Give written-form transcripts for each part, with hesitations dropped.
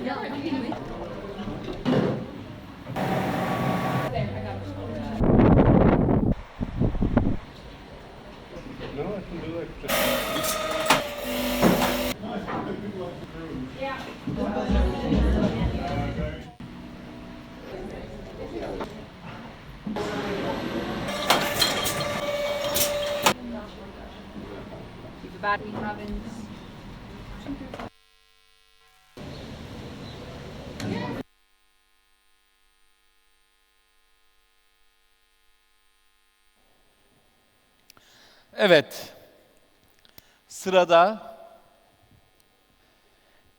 Ja, anyway. No, I can do it. The bad we haven't. Evet, sırada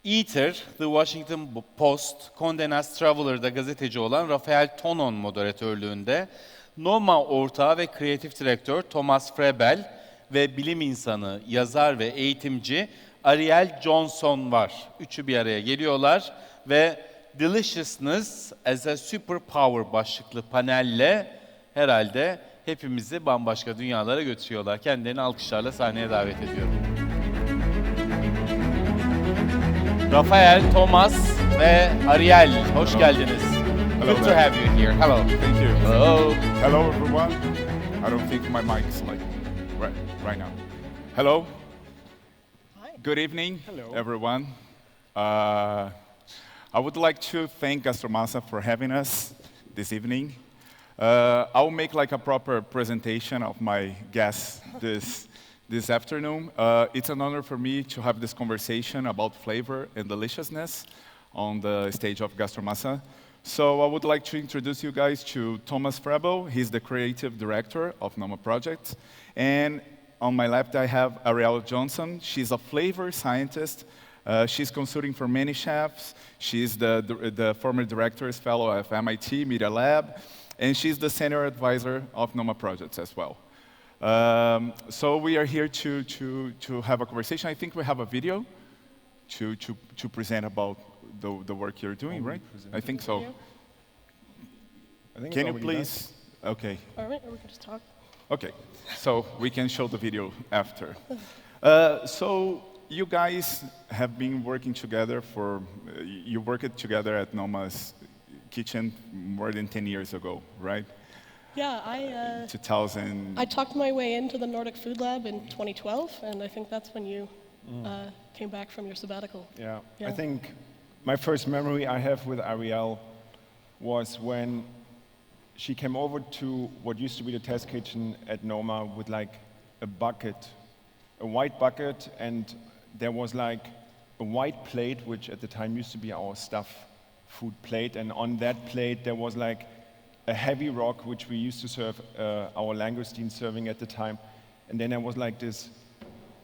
Eater, The Washington Post, Condé Nast Traveler'da gazeteci olan Rafael Tonon moderatörlüğünde, Noma ortağı ve kreatif direktör Thomas Frebel ve bilim insanı, yazar ve eğitimci Ariel Johnson var. Üçü bir araya geliyorlar ve Deliciousness as a Superpower başlıklı panelle herhalde hepimizi bambaşka dünyalara götürüyorlar. Kendilerini alkışlarla sahneye davet ediyorum. Rafael, Thomas ve Ariel, hoş geldiniz. Hello Good to there. have you here. Hello. Thank you. Hello. Hello, everyone. I don't think my mic is like right now. Hello. Hi. Good evening, Hello. everyone. I would like to thank Gastromasa for having us this evening. I'll make like a proper presentation of my guests this afternoon. It's an honor for me to have this conversation about flavor and deliciousness on the stage of Gastromasa. So I would like to introduce you guys to Thomas Frebel. He's the creative director of Noma Project. And on my left, I have Ariel Johnson. She's a flavor scientist. She's consulting for many chefs. She's the former director's fellow of MIT Media Lab. And she's the senior advisor of Noma Projects as well. So we are here to have a conversation. I think we have a video to present about the work you're doing, right? I think so. I think Can it's you already please? Okay. All right, or we can just talk. Okay. So we can show the video after. So you guys have been working together you worked together at Noma's kitchen more than 10 years ago, right? Yeah, 2000. I talked my way into the Nordic Food Lab in 2012, and I think that's when you came back from your sabbatical. Yeah. Yeah. I think my first memory I have with Ariel was when she came over to what used to be the test kitchen at Noma with like a bucket, a white bucket, and there was like a white plate, which at the time used to be our stuff food plate, and on that plate there was like a heavy rock, which we used to serve our langoustine serving at the time, and then there was like this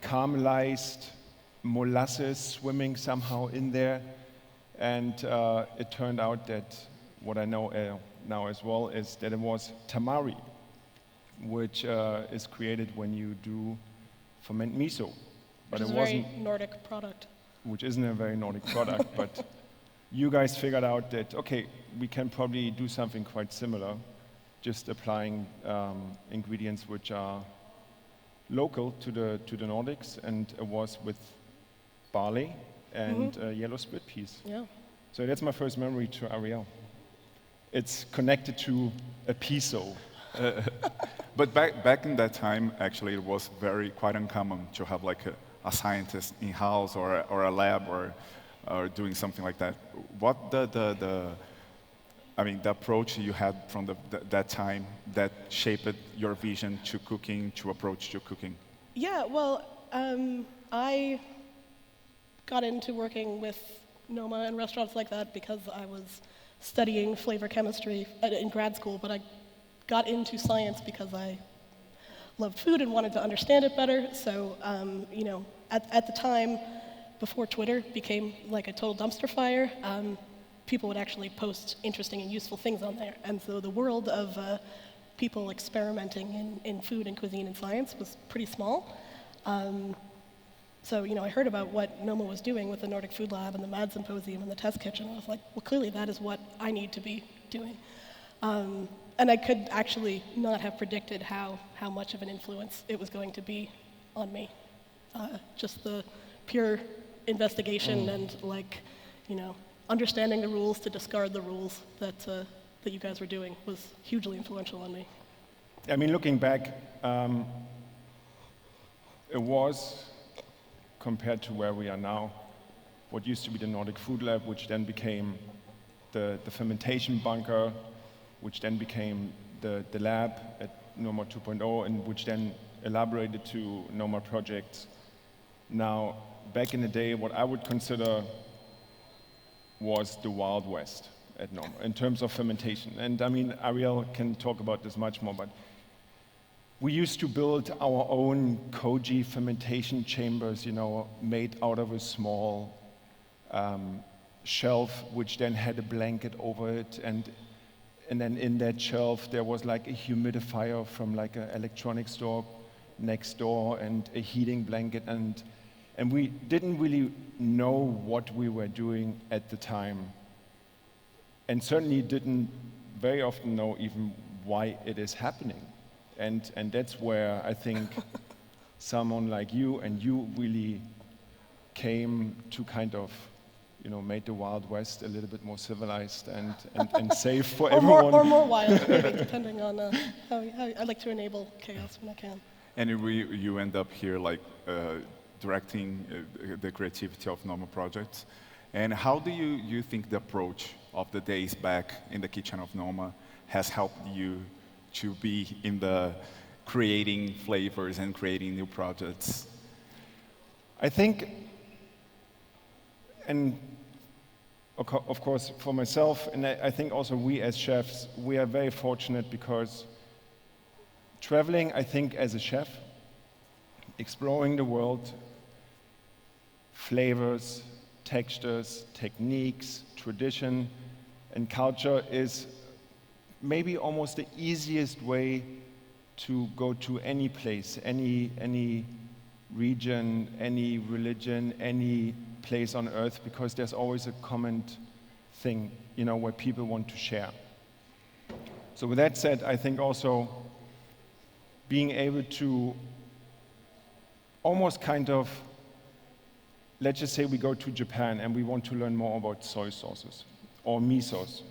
caramelized molasses swimming somehow in there, and it turned out that what I know now as well is that it was tamari, which is created when you do ferment miso. Which is a very Nordic product. Which isn't a very Nordic product, but you guys figured out that, okay, we can probably do something quite similar, just applying ingredients which are local to the Nordics, and it was with barley and yellow split peas. Yeah. So that's my first memory to Ariel. It's connected to a piso. But back in that time, actually, it was quite uncommon to have like a scientist in house or a lab or doing something like that. What the approach you had from that time that shaped your vision to cooking, to approach to cooking? Yeah, well, I got into working with Noma and restaurants like that because I was studying flavor chemistry in grad school, but I got into science because I loved food and wanted to understand it better. So, at the time, before Twitter became like a total dumpster fire, people would actually post interesting and useful things on there. And so the world of people experimenting in food and cuisine and science was pretty small. So, I heard about what Noma was doing with the Nordic Food Lab and the MAD Symposium and the test kitchen, and I was like, well, clearly that is what I need to be doing. And I could actually not have predicted how much of an influence it was going to be on me. Just the pure investigation and understanding the rules to discard the rules that you guys were doing was hugely influential on me. I mean, looking back, it was, compared to where we are now, what used to be the Nordic Food Lab, which then became the fermentation bunker, which then became the lab at Noma 2.0, and which then elaborated to Noma projects. Now, back in the day, what I would consider was the Wild West at Noma in terms of fermentation. And I mean, Ariel can talk about this much more, but we used to build our own koji fermentation chambers, you know, made out of a small shelf, which then had a blanket over it, and then in that shelf there was like a humidifier from like an electronics store next door, and a heating blanket, and we didn't really know what we were doing at the time, and certainly didn't very often know even why it is happening. And that's where I think someone like you and you really came to kind of, you know, made the Wild West a little bit more civilized and safe for everyone. Or more wild, maybe, depending on how I like to enable chaos when I can. And you end up here like directing the creativity of Noma projects. And how do you think the approach of the days back in the kitchen of Noma has helped you to be in the creating flavors and creating new projects? I think, and of course for myself, and I think also we as chefs, we are very fortunate because traveling, I think, as a chef, exploring the world, flavors, textures, techniques, tradition, and culture is maybe almost the easiest way to go to any place, any region, any religion, any place on earth, because there's always a common thing, you know, where people want to share. So with that said, I think also being able to almost kind of, let's just say we go to Japan and we want to learn more about soy sauces or misos.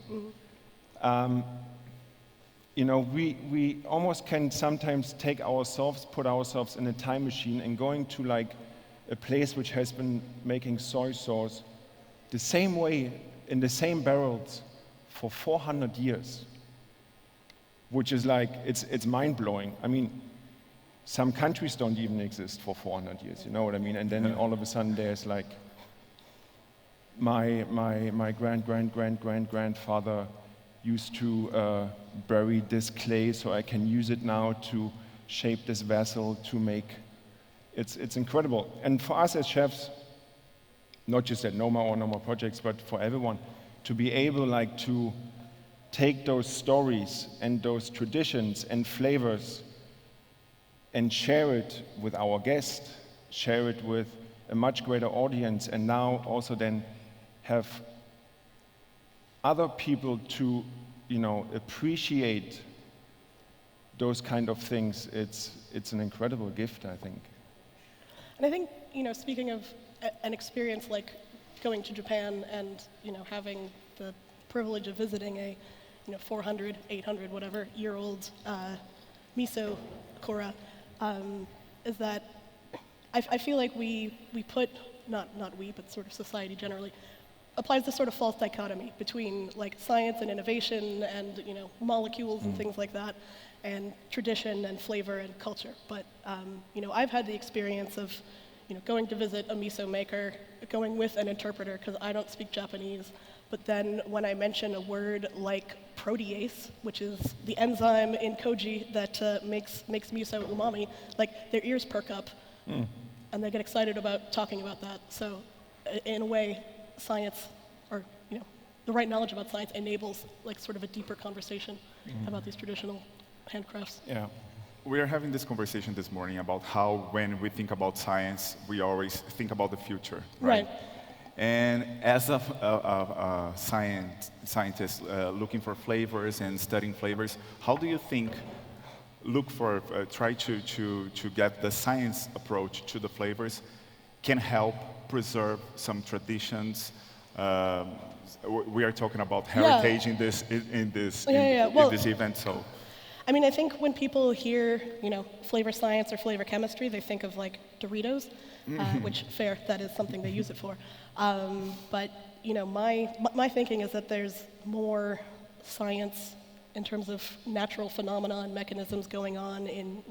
You know, we almost can sometimes take ourselves, put ourselves in a time machine and going to like a place which has been making soy sauce the same way, in the same barrels for 400 years, which is like, it's mind-blowing. I mean, some countries don't even exist for 400 years, you know what I mean? And then all of a sudden there's like, my grandfather used to bury this clay so I can use it now to shape this vessel to make, it's incredible. And for us as chefs, not just at Noma or Noma projects, but for everyone, to be able like to take those stories and those traditions and flavors and share it with our guests, share it with a much greater audience, and now also then have other people to, you know, appreciate those kind of things. It's an incredible gift, I think. And I think, you know, speaking of an experience like going to Japan and, you know, having the privilege of visiting a, you know, 400, 800, whatever year-old miso kura, is that I feel like we put, not we, but sort of society generally, applies this sort of false dichotomy between like science and innovation and, you know, molecules and things like that, and tradition and flavor and culture. But you know, I've had the experience of, you know, going to visit a miso maker, going with an interpreter because I don't speak Japanese. But then when I mention a word like protease, which is the enzyme in koji that makes miso umami, like their ears perk up and they get excited about talking about that. So in a way, science, or, you know, the right knowledge about science enables like sort of a deeper conversation about these traditional handcrafts. Yeah. We are having this conversation this morning about how when we think about science, we always think about the future, right? And as a scientist looking for flavors and studying flavors, how do you think, try to get the science approach to the flavors can help preserve some traditions, We are talking about heritage in this in this event. So I mean, I think when people hear, flavor science or flavor chemistry, they think of like Doritos, which fair, that is something they use it for. But my thinking is that there's more science in terms of natural phenomena and mechanisms going on in,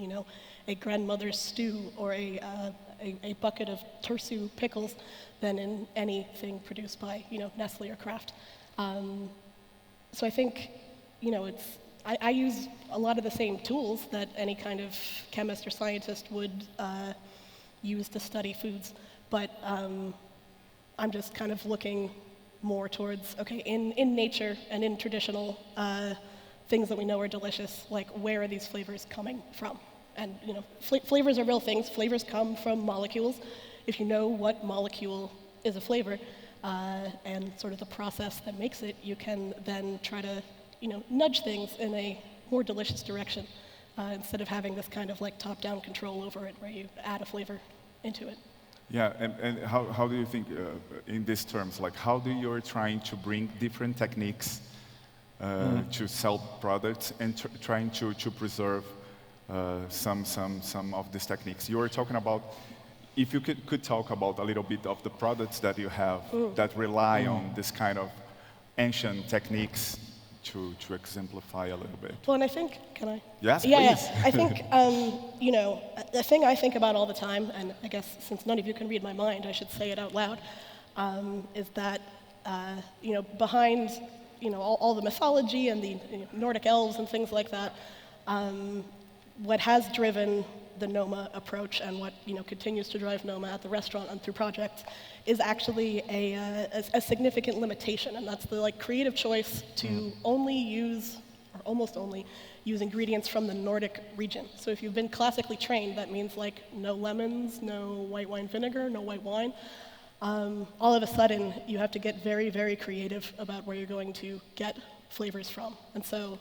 a grandmother's stew or a bucket of tersu pickles than in anything produced by, Nestle or Kraft. So I think, I use a lot of the same tools that any kind of chemist or scientist would use to study foods, but I'm just kind of looking more towards, okay, in nature and in traditional things that we know are delicious, like where are these flavors coming from? And flavors are real things. Flavors come from molecules. If you know what molecule is a flavor and sort of the process that makes it, you can then try to nudge things in a more delicious direction instead of having this kind of like top-down control over it where you add a flavor into it. yeah, and how do you think in these terms, like how do you're trying to bring different techniques to sell products and trying to preserve some of these techniques? You were talking about, if you could talk about a little bit of the products that you have that rely on this kind of ancient techniques to exemplify a little bit. Well, and I think, can I? Yes, Yeah, please. yeah. I think, the thing I think about all the time, and I guess since none of you can read my mind, I should say it out loud, is that, behind, all the mythology and the Nordic elves and things like that, what has driven the Noma approach and what continues to drive Noma at the restaurant and through projects is actually a significant limitation, and that's the creative choice to only use, or almost only, use ingredients from the Nordic region. So if you've been classically trained, that means no lemons, no white wine vinegar, no white wine. All of a sudden, you have to get very, very creative about where you're going to get flavors from. And so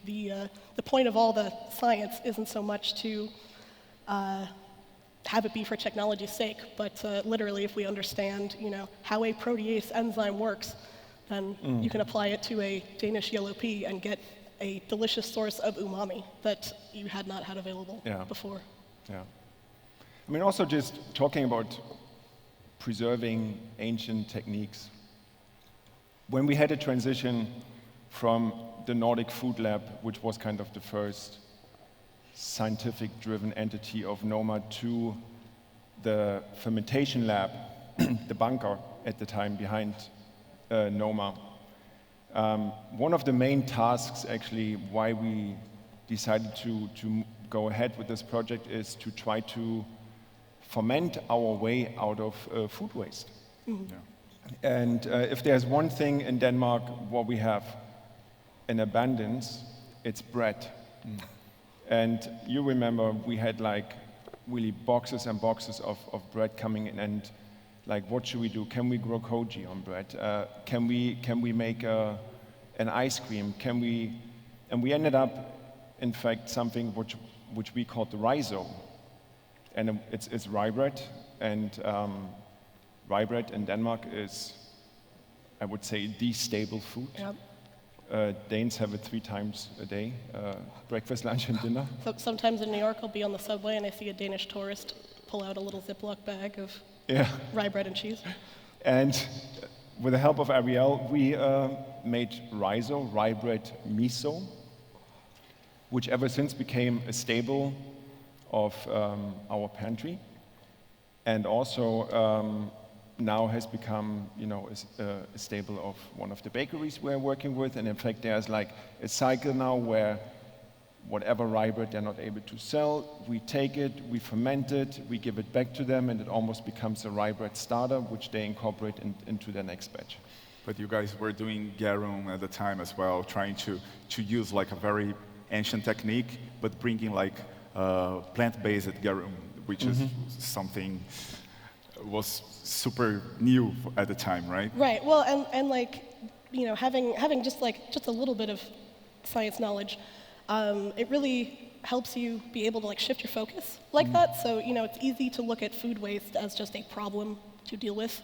the point of all the science isn't so much to have it be for technology's sake, but literally if we understand, how a protease enzyme works, then you can apply it to a Danish yellow pea and get a delicious source of umami that you had not had available before. Yeah. I mean, also just talking about preserving ancient techniques. When we had a transition from the Nordic Food Lab, which was kind of the first scientific-driven entity of Noma, to the fermentation lab, the bunker at the time behind Noma. One of the main tasks, actually, why we decided to go ahead with this project is to try to ferment our way out of food waste. Mm-hmm. Yeah. And if there's one thing in Denmark what we have in abundance, it's bread. And you remember we had really boxes and boxes of bread coming in, and what should we do? Can we grow koji on bread? Can we make an ice cream? And we ended up, in fact, something which we called the rhizome. And it's rye bread, and rye bread in Denmark is, I would say, the staple food. Yep. Danes have it 3 times a day, breakfast, lunch, and dinner. So sometimes in New York, I'll be on the subway and I see a Danish tourist pull out a little Ziploc bag of rye bread and cheese. And with the help of Ariel, we made rye bread miso, which ever since became a staple of our pantry, and also now has become, a staple of one of the bakeries we're working with. And in fact, there's a cycle now where whatever rye bread they're not able to sell, we take it, we ferment it, we give it back to them, and it almost becomes a rye bread starter, which they incorporate into their next batch. But you guys were doing garum at the time as well, trying to use a very ancient technique, but bringing plant-based garum, which is something was super new at the time, right? Right. Well, and having just a little bit of science knowledge, it really helps you be able to shift your focus that. So it's easy to look at food waste as just a problem to deal with.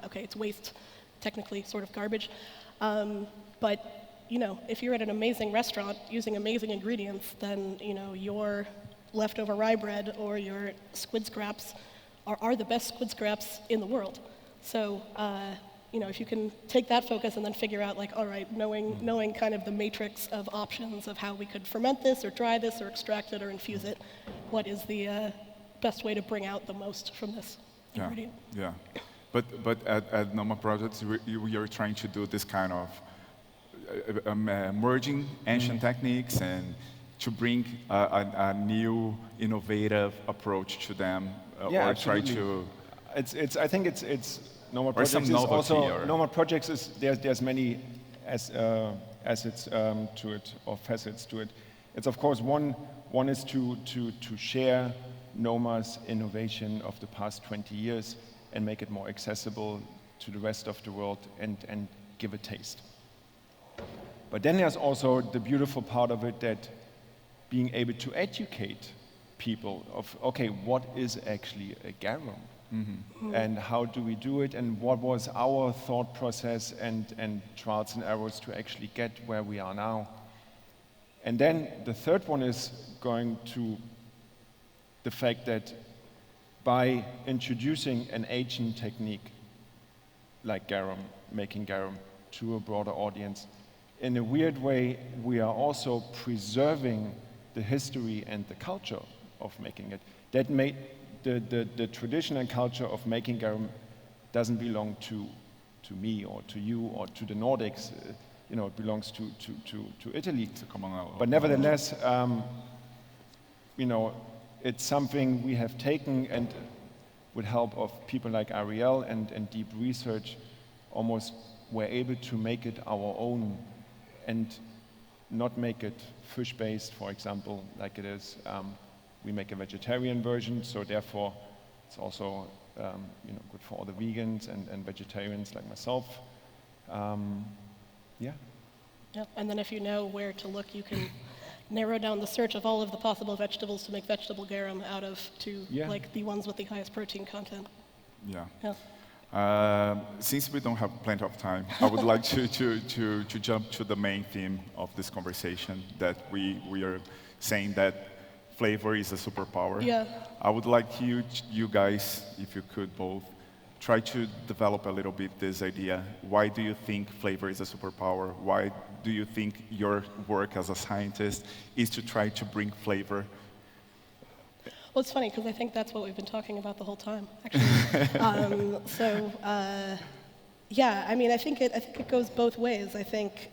Okay, it's waste. technically sort of garbage. But if you're at an amazing restaurant using amazing ingredients, then your leftover rye bread or your squid scraps are the best squid scraps in the world. So if you can take that focus and then figure out, like, all right, knowing kind of the matrix of options of how we could ferment this or dry this or extract it or infuse it, what is the best way to bring out the most from this ingredient? Yeah. But at Noma Projects, we are trying to do this kind of merging ancient techniques and to bring a new, innovative approach to them, or try to. I think it's Noma Or Projects some is novelty, also or- Noma Projects is there's many assets to it, or facets to it. It's of course one is to share Noma's innovation of the past 20 years and make it more accessible to the rest of the world and give a taste. But then there's also the beautiful part of it, that being able to educate people of, okay, what is actually a garum? And how do we do it? And what was our thought process and trials and errors to actually get where we are now? And then the third one is going to the fact that by introducing an ancient technique like garum, making garum, to a broader audience, in a weird way, we are also preserving the history and the culture of making it. That made the traditional culture of making garum doesn't belong to me or to you or to the Nordics. It belongs to Italy. But nevertheless, it's something we have taken, and with help of people like Ariel and deep research, almost were able to make it our own and not make it fish-based, for example, like it is. We make a vegetarian version, so therefore it's also good for all the vegans and vegetarians like myself. Yeah. And then if you know where to look, you can narrow down the search of all of the possible vegetables to make vegetable garum out of to like the ones with the highest protein content. Since we don't have plenty of time, I would like to jump to the main theme of this conversation, that we are saying that flavor is a superpower. I would like you guys, if you could both, try to develop a little bit this idea. Why do you think flavor is a superpower? Why do you think your work as a scientist is to try to bring flavor? Well, it's funny because I think that's what we've been talking about the whole time, actually. I think it goes both ways. I think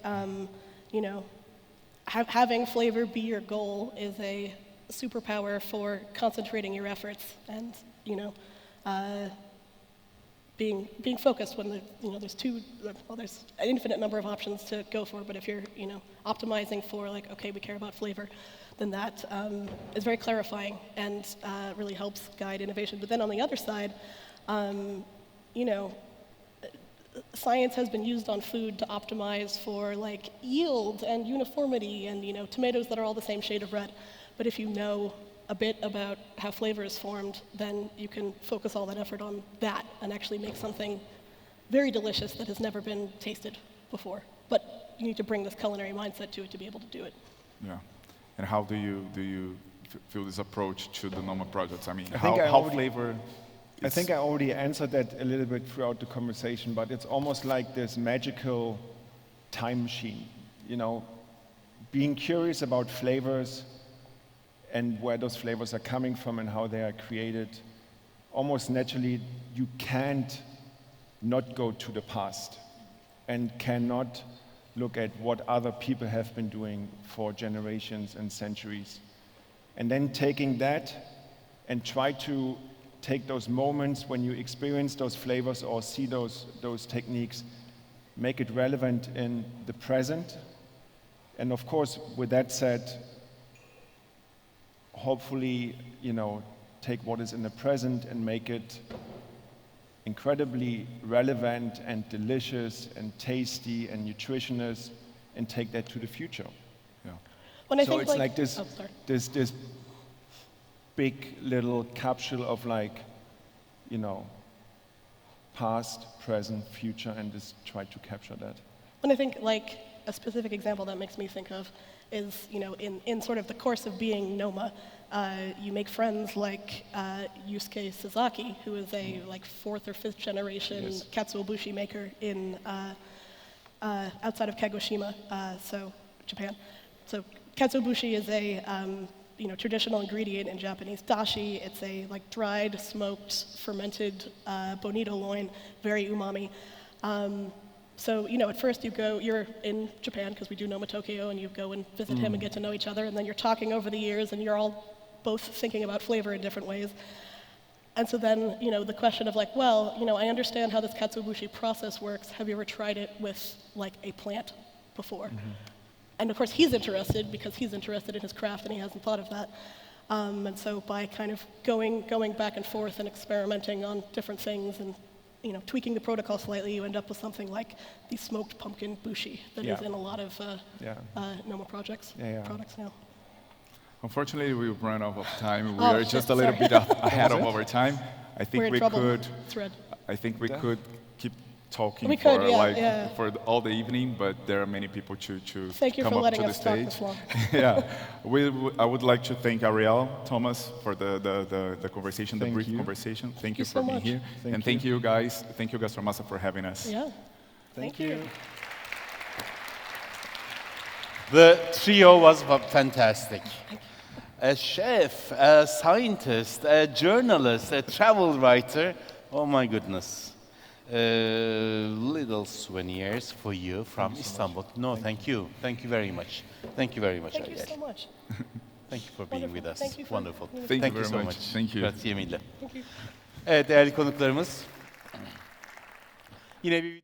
having flavor be your goal is a superpower for concentrating your efforts and being focused when there's an infinite number of options to go for. But if you're optimizing for, like, okay, we care about flavor, then that is very clarifying and really helps guide innovation. But then on the other side, science has been used on food to optimize for like yield and uniformity and tomatoes that are all the same shade of red. But if you know a bit about how flavor is formed, then you can focus all that effort on that and actually make something very delicious that has never been tasted before. But you need to bring this culinary mindset to it to be able to do it. Yeah. And how do you feel this approach to the Noma projects? I mean, I think I already answered that a little bit throughout the conversation, but it's almost like this magical time machine, being curious about flavors and where those flavors are coming from and how they are created. Almost naturally, you can't not go to the past and cannot look at what other people have been doing for generations and centuries. And then taking that and try to take those moments when you experience those flavors or see those techniques, make it relevant in the present. And of course, with that said, hopefully, take what is in the present and make it incredibly relevant and delicious and tasty and nutritious, and take that to the future. Yeah. When I So think it's like this, oh, sorry. this big little capsule of past, present, future, and just try to capture that. And I think like a specific example that makes me think of is, you know, in sort of the course of being Noma, you make friends like Yusuke Sasaki, who is a like 4th or 5th generation Yes. katsuobushi maker in outside of Kagoshima, so Japan. So katsuobushi is a you know, traditional ingredient in Japanese dashi. It's a like dried, smoked, fermented bonito loin, very umami. So, you know, at first you're in Japan, because we do Noma Tokyo, and you go and visit him and get to know each other, and then you're talking over the years, and you're all both thinking about flavor in different ways. And so then, you know, the question of like, well, you know, I understand how this katsuobushi process works. Have you ever tried it with like a plant before? And of course, he's interested because he's interested in his craft and he hasn't thought of that. And so by kind of going back and forth and experimenting on different things and, you know, tweaking the protocol slightly, you end up with something like the smoked pumpkin bushi that is in a lot of Noma products now. Unfortunately, we've run out of time. We Oh, are shit, just a little sorry. bit ahead of our time. I think We're in we trouble. could. Thread. I think we could keep talking We could, for yeah. for all the evening, but there are many people to Thank you come for up letting to the us talk stage. this long. I would like to thank Ariel, Thomas, for the conversation, the Thank brief you. conversation. Thank you so for being much. here, and thank you guys. Thank you, Gastromasa, for having us. Yeah. Thank you. The trio was fantastic. A chef, a scientist, a journalist, a travel writer. Oh my goodness. Little souvenirs for you from Istanbul. No, thank you. Thank you very much. Thank you very much, Thank you Ariel. so much. Thank you for being with us. Thank you for Wonderful. being with Thank you you very so much. much. Thank you. Grazie mille. Thank you. Evet değerli konuklarımız. Yine bir